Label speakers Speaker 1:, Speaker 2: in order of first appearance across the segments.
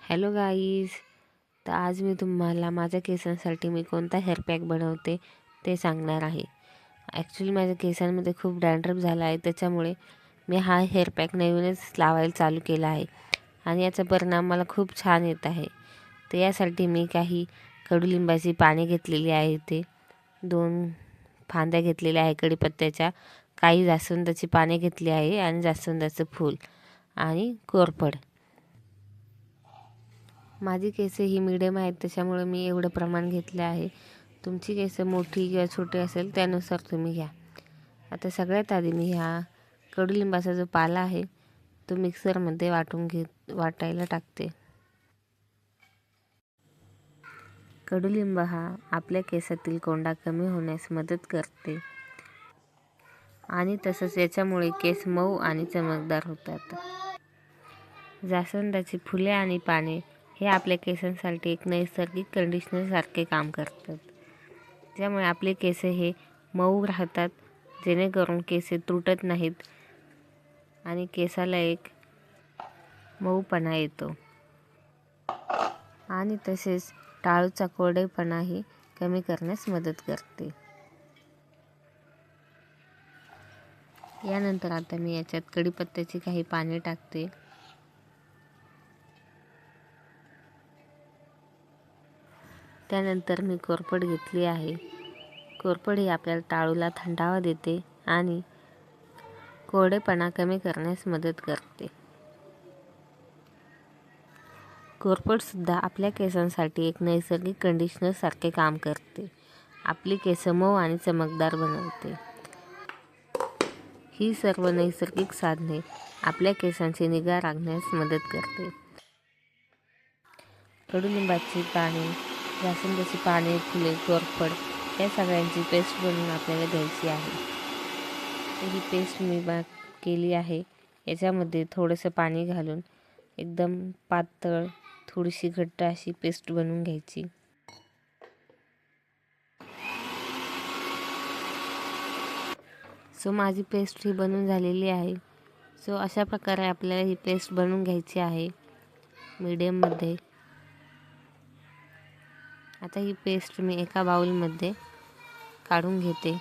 Speaker 1: Hello guys. तर आज मी तुम्हाला माझ्या केसांसाठी मी कोणता हेअर पॅक बनवते ते सांगणार आहे. ॲक्च्युली माझ्या केसांमध्ये खूप डॅन्ड्रफ झाला आहे, त्याच्यामुळे मी हा हेअर पॅक नवीनच लावायला चालू केला आहे आणि याचा परिणाम मला खूप छान येत आहे. तर यासाठी मी काही कडुलिंबाची पाने घेतलेली आहे, ते 2 फांद्या घेतलेल्या आहे कढीपत्त्याच्या, काही जास्वंदाची पाने घेतली आहे आणि जास्वंदाचं फूल आणि कोरफड. माझी केस ही मिडियम आहेत, त्याच्यामुळे मी एवढं प्रमाण घेतलं आहे. तुमची केस मोठी किंवा छोटी असेल त्यानुसार तुम्ही घ्या. आता सगळ्यात आधी मी ह्या कडुलिंबाचा जो पाला आहे तो मिक्सरमध्ये वाटायला टाकते. कडुलिंब हा आपल्या केसातील कोंडा कमी होण्यास मदत करते आणि तसंच याच्यामुळे केस मऊ आणि चमकदार होतात. जास्वंदाची फुले आणि पाने हे आपल्या केसांसाठी एक नैसर्गिक कंडिशनर सारखे काम करतात, ज्यामुळे आपले केस हे मऊ राहतात, जेणेकरून केस तुटत नाहीत आणि केसाला एक मऊपणा येतो. आणि तसेच टाळूचा कोरडेपणाही कमी करण्यास मदत करते. यानंतर आता मी याच्यात कढीपत्त्याची काही पाने टाकते. त्यानंतर मी कोरफड घेतली आहे. कोरफड ही आपल्याला टाळूला थंडावा देते आणि कोरडेपणा कमी करण्यास मदत करते. कोरफडसुद्धा आपल्या केसांसाठी एक नैसर्गिक कंडिशनर सारखे काम करते. आपली केस मऊ आणि चमकदार बनवते. ही सर्व नैसर्गिक साधने आपल्या केसांची निगा राखण्यास मदत करते. कडुलिंबाची पाने, जास्वंदाची पाने, फुले, कोरफड या सगळ्यांची पेस्ट बनवून आपल्याला घ्यायची आहे. तर ही पेस्ट मी केली आहे. याच्यामध्ये थोडंसं पाणी घालून एकदम पातळ, थोडीशी घट्ट अशी पेस्ट बनवून घ्यायची. सो माझी पेस्ट ही बनवून झालेली आहे. सो अशा प्रकारे आपल्याला ही पेस्ट बनवून घ्यायची आहे मीडियममध्ये. आता ही पेस्ट मी एका बाउलमध्ये काढून घेते.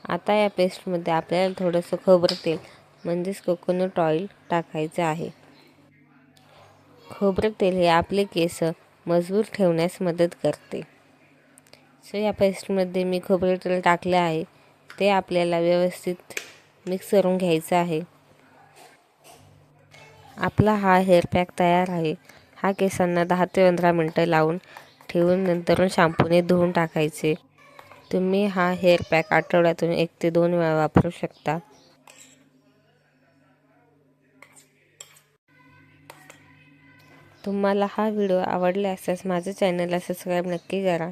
Speaker 1: आता या पेस्टमध्ये आपल्याला थोडंसं खोबरं तेल म्हणजेच कोकोनट ऑइल टाकायचं आहे. खोबरं तेल हे आपले केस मजबूत ठेवण्यास मदत करते. सो या पेस्टमध्ये मी खोबरं तेल टाकले आहे, ते आपल्याला व्यवस्थित मिक्स करून घ्यायचं आहे. आपला हा हेअर पॅक तयार आहे. हा केसांना 10 ते 15 मिनटं लावून ठेवून नंतर शॅम्पूने धुवून टाकायचे. तुम्ही हा हेअर पॅक आठवड्यातून 1 ते 2 वेळा वापरू शकता. तुम्हाला हा व्हिडिओ आवडला असल्यास माझ्या चॅनलला सबस्क्राईब नक्की करा.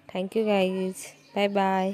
Speaker 1: Thank you guys. Bye bye.